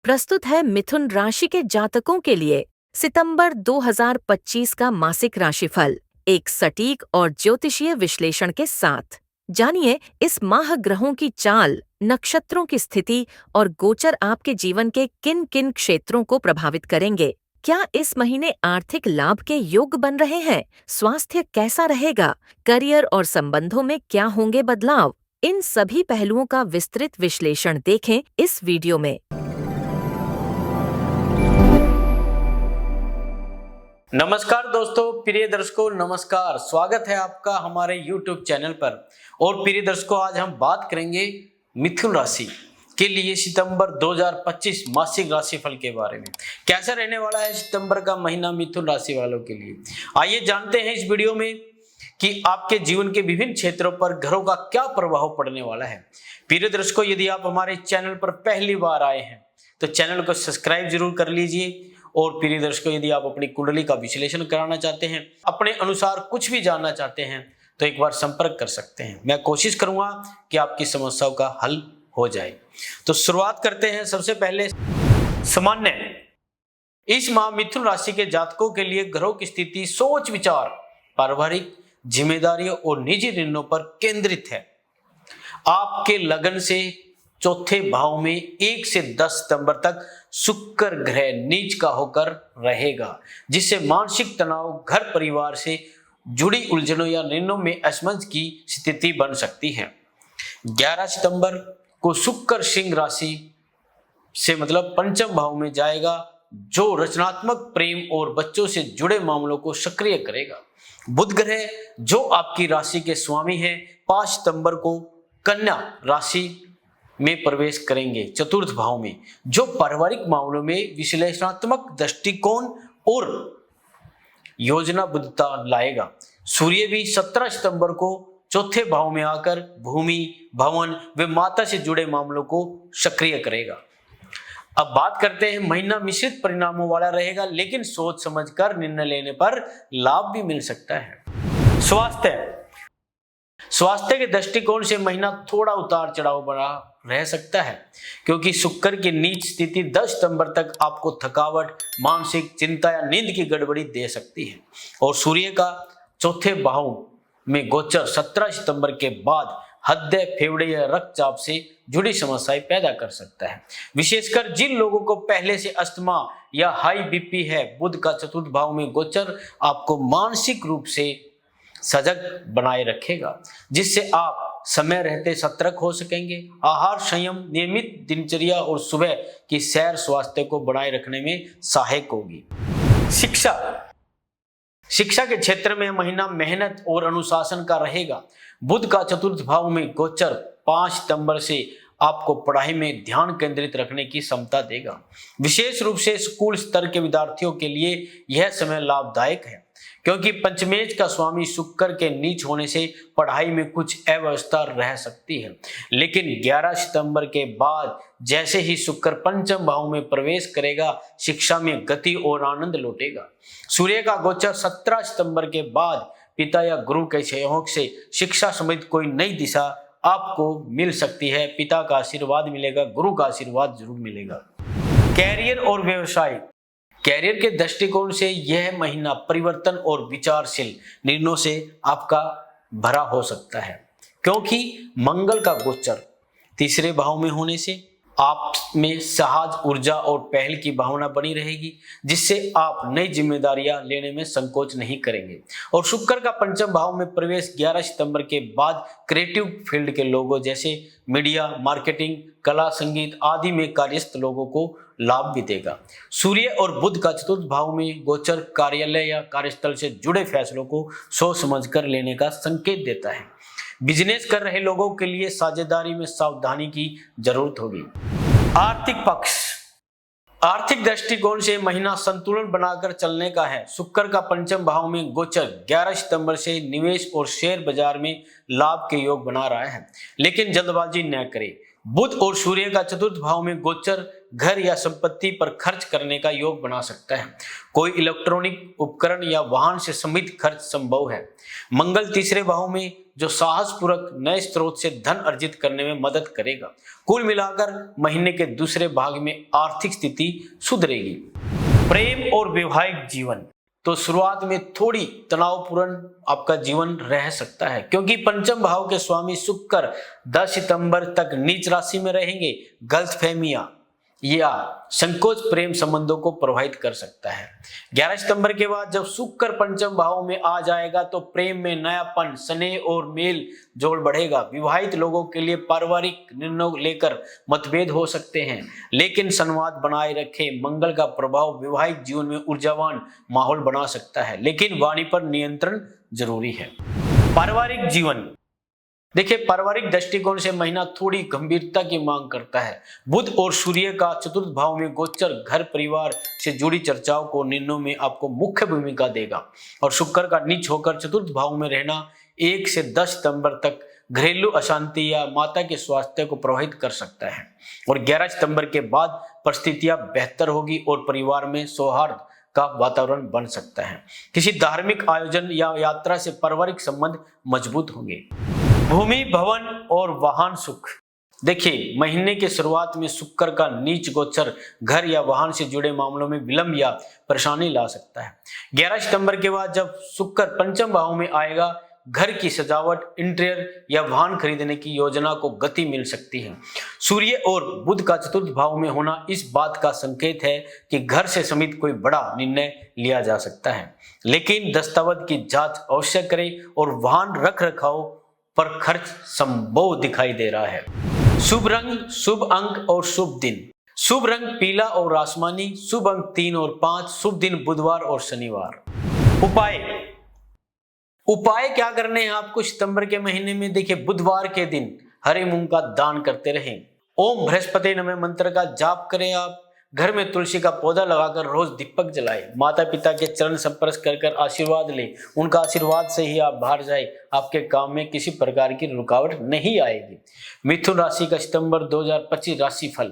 प्रस्तुत है मिथुन राशि के जातकों के लिए सितंबर 2025 का मासिक राशिफल, एक सटीक और ज्योतिषीय विश्लेषण के साथ। जानिए इस माह ग्रहों की चाल, नक्षत्रों की स्थिति और गोचर आपके जीवन के किन किन क्षेत्रों को प्रभावित करेंगे। क्या इस महीने आर्थिक लाभ के योग बन रहे हैं? स्वास्थ्य कैसा रहेगा? करियर और संबंधों में क्या होंगे बदलाव? इन सभी पहलुओं का विस्तृत विश्लेषण देखें इस वीडियो में। नमस्कार दोस्तों, प्रिय दर्शकों नमस्कार। स्वागत है आपका हमारे YouTube चैनल पर। और प्रिय दर्शकों, आज हम बात करेंगे मिथुन राशि के लिए सितंबर 2025 मासिक राशिफल के बारे में। कैसा रहने वाला है सितंबर का महीना मिथुन राशि वालों के लिए। आइए जानते हैं इस वीडियो में कि आपके जीवन के विभिन्न क्षेत्रों पर ग्रहों का क्या प्रभाव पड़ने वाला है। प्रिय दर्शकों, यदि आप हमारे चैनल पर पहली बार आए हैं तो चैनल को सब्सक्राइब जरूर कर लीजिए। और प्रिय दर्शकों, यदि आप अपनी कुंडली का विश्लेषण कराना चाहते हैं, अपने अनुसार कुछ भी जानना चाहते हैं तो एक बार संपर्क कर सकते हैं। मैं कोशिश करूंगा कि आपकी समस्याओं का हल हो जाए। तो शुरुआत करते हैं। सबसे पहले सामान्य इस माह मिथुन राशि के जातकों के लिए ग्रहों की स्थिति सोच विचार, पारिवारिक जिम्मेदारियों और निजी निर्णयों पर केंद्रित है। आपके लगन से चौथे भाव में 1 से 10 सितंबर तक शुक्र ग्रह नीच का होकर रहेगा, जिससे मानसिक तनाव, घर परिवार से जुड़ी उलझनों या निर्णयों में असमंजस की स्थिति बन सकती है। 11 सितंबर को शुक्र सिंह राशि से मतलब पंचम भाव में जाएगा, जो रचनात्मक प्रेम और बच्चों से जुड़े मामलों को सक्रिय करेगा। बुध ग्रह जो आपकी राशि के स्वामी है 5 सितंबर को कन्या राशि में प्रवेश करेंगे, चतुर्थ भाव में, जो पारिवारिक मामलों में विश्लेषणात्मक दृष्टिकोण और योजनाबद्धता लाएगा। सूर्य भी 17 सितंबर को चौथे भाव में आकर भूमि, भवन व माता से जुड़े मामलों को सक्रिय करेगा। अब बात करते हैं, महीना मिश्रित परिणामों वाला रहेगा, लेकिन सोच समझकर निर्णय लेने पर लाभ भी मिल सकता है। स्वास्थ्य के दृष्टिकोण से महीना थोड़ा उतार चढ़ाव बना रह सकता है, क्योंकि शुक्र की नीच स्थिति 10 सितंबर तक आपको थकावट, मानसिक चिंता या नींद की गड़बड़ी दे सकती है। और सूर्य का चौथे भाव में गोचर 17 सितंबर के बाद हृदय, फेफड़े या रक्तचाप से जुड़ी समस्याएं पैदा कर सकता है। विशेषकर जिन लोगों को पहले से अस्थमा या हाई बीपी है। बुध का चतुर्थ भाव में गोचर आपको मानसिक रूप से सजग बनाए रखेगा, जिससे आप समय रहते सतर्क हो सकेंगे। आहार संयम, नियमित दिनचर्या और सुबह की सैर स्वास्थ्य को बनाए रखने में सहायक होगी। शिक्षा के क्षेत्र में महीना मेहनत और अनुशासन का रहेगा। बुध का चतुर्थ भाव में गोचर 5 सितंबर से आपको पढ़ाई में ध्यान केंद्रित रखने की क्षमता देगा। विशेष रूप से स्कूल स्तर के विद्यार्थियों के लिए यह समय लाभदायक है, क्योंकि पंचमेश का स्वामी शुक्र के नीच होने से पढ़ाई में कुछ अव्यवस्था रह सकती है। लेकिन 11 सितंबर के बाद जैसे ही शुक्र पंचम भाव में प्रवेश करेगा, शिक्षा में गति और आनंद लौटेगा। सूर्य का गोचर 17 सितंबर के बाद पिता या गुरु के सहयोग से शिक्षा संबंधित कोई नई दिशा आपको मिल सकती है। पिता का आशीर्वाद मिलेगा, गुरु का आशीर्वाद जरूर मिलेगा। कैरियर और व्यवसाय, कैरियर के दृष्टिकोण से यह महीना परिवर्तन और विचारशील निर्णयों से आपका भरा हो सकता है, क्योंकि मंगल का गोचर तीसरे भाव में होने से आप में साहस, ऊर्जा और पहल की भावना बनी रहेगी, जिससे आप नई जिम्मेदारियां लेने में संकोच नहीं करेंगे। और शुक्र का पंचम भाव में प्रवेश 11 सितंबर के बाद क्रिएटिव फील्ड के लोगों जैसे मीडिया, मार्केटिंग, कला, संगीत आदि में कार्यस्थ लोगों को लाभ भी देगा। सूर्य और बुध का चतुर्थ भाव में गोचर कार्यालय या कार्यस्थल से जुड़े फैसलों को सोच समझकर लेने का संकेत देता है। बिजनेस कर रहे लोगों के लिए साझेदारी में सावधानी की जरूरत होगी। आर्थिक पक्ष, आर्थिक दृष्टिकोण से महीना संतुलन बनाकर चलने का है। शुक्र का पंचम भाव में गोचर 11 सितंबर से निवेश और शेयर बाजार में लाभ के योग बना रहा है, लेकिन जल्दबाजी न करें। बुध और सूर्य का चतुर्थ भाव में गोचर घर या संपत्ति पर खर्च करने का योग बना सकता है। कोई इलेक्ट्रॉनिक उपकरण या वाहन से संबंधित खर्च संभव है। मंगल तीसरे भाव में जो साहसपूर्वक नए स्रोत से धन अर्जित करने में मदद करेगा। कुल मिलाकर महीने के दूसरे भाग में आर्थिक स्थिति सुधरेगी। प्रेम और वैवाहिक जीवन, तो शुरुआत में थोड़ी तनावपूर्ण आपका जीवन रह सकता है, क्योंकि पंचम भाव के स्वामी शुक्र 10 सितंबर तक नीच राशि में रहेंगे। गलतफहमियां या संकोच प्रेम संबंधों को प्रभावित कर सकता है। 11 सितंबर के बाद जब शुक्र पंचम भाव में आ जाएगा तो प्रेम में नयापन, स्नेह और मेल जोड़ बढ़ेगा। विवाहित लोगों के लिए पारिवारिक निर्णय लेकर मतभेद हो सकते हैं, लेकिन संवाद बनाए रखें। मंगल का प्रभाव वैवाहिक जीवन में ऊर्जावान माहौल बना सकता है, लेकिन वाणी पर नियंत्रण जरूरी है। पारिवारिक जीवन, देखिए पारिवारिक दृष्टिकोण से महीना थोड़ी गंभीरता की मांग करता है। बुध और सूर्य का चतुर्थ भाव में गोचर घर परिवार से जुड़ी चर्चाओं को निर्णयों में आपको मुख्य भूमिका देगा, और शुक्र का नीच होकर चतुर्थ भाव में रहना 1 से 10 सितंबर तक घरेलू अशांति या माता के स्वास्थ्य को प्रभावित कर सकता है। और 11 सितंबर के बाद परिस्थितियां बेहतर होगी और परिवार में सौहार्द का वातावरण बन सकता है। किसी धार्मिक आयोजन या यात्रा से पारिवारिक संबंध मजबूत होंगे। भूमि, भवन और वाहन सुख, देखिए महीने के शुरुआत में शुक्र का नीच गोचर घर या वाहन से जुड़े मामलों में विलंब या परेशानी ला सकता है। 11 सितंबर के बाद जब शुक्र पंचम भाव में आएगा, घर की सजावट, इंटीरियर या वाहन खरीदने की योजना को गति मिल सकती है। सूर्य और बुध का चतुर्थ भाव में होना इस बात का संकेत है कि घर से संबंधित कोई बड़ा निर्णय लिया जा सकता है, लेकिन दस्तावेज की जांच अवश्य करें और वाहन रख रखाव पर खर्च संभव दिखाई दे रहा है। शुभ रंग, शुभ अंक और शुभ दिन, शुभ रंग पीला और आसमानी, शुभ अंक 3 और 5, शुभ दिन बुधवार और शनिवार। उपाय क्या करने हैं आपको सितंबर के महीने में? देखिए बुधवार के दिन हरे मूंग का दान करते रहें। ओम बृहस्पति नमः मंत्र का जाप करें। आप घर में तुलसी का पौधा लगाकर रोज दीपक जलाएं। माता पिता के चरण स्पर्श कर आशीर्वाद लें। उनका आशीर्वाद से ही आप बाहर जाए, आपके काम में किसी प्रकार की रुकावट नहीं आएगी। मिथुन राशि का सितंबर 2025 राशि फल।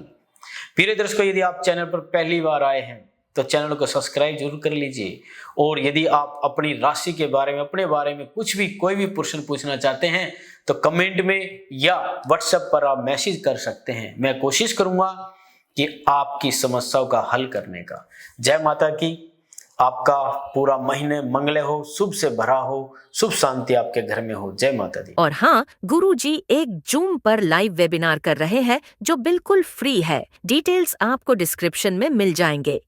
प्रिय दर्शकों, यदि आप चैनल पर पहली बार आए हैं तो चैनल को सब्सक्राइब जरूर कर लीजिए, और यदि आप अपनी राशि के बारे में, अपने बारे में कुछ भी कोई भी प्रश्न पूछना चाहते हैं तो कमेंट में या व्हाट्सएप पर आप मैसेज कर सकते हैं। मैं कोशिश करूंगा कि आपकी समस्याओं का हल करने का। जय माता की। आपका पूरा महीने मंगल हो, शुभ से भरा हो, सुख शांति आपके घर में हो। जय माता दी। और हाँ, गुरुजी एक जूम पर लाइव वेबिनार कर रहे हैं जो बिल्कुल फ्री है। डिटेल्स आपको डिस्क्रिप्शन में मिल जाएंगे।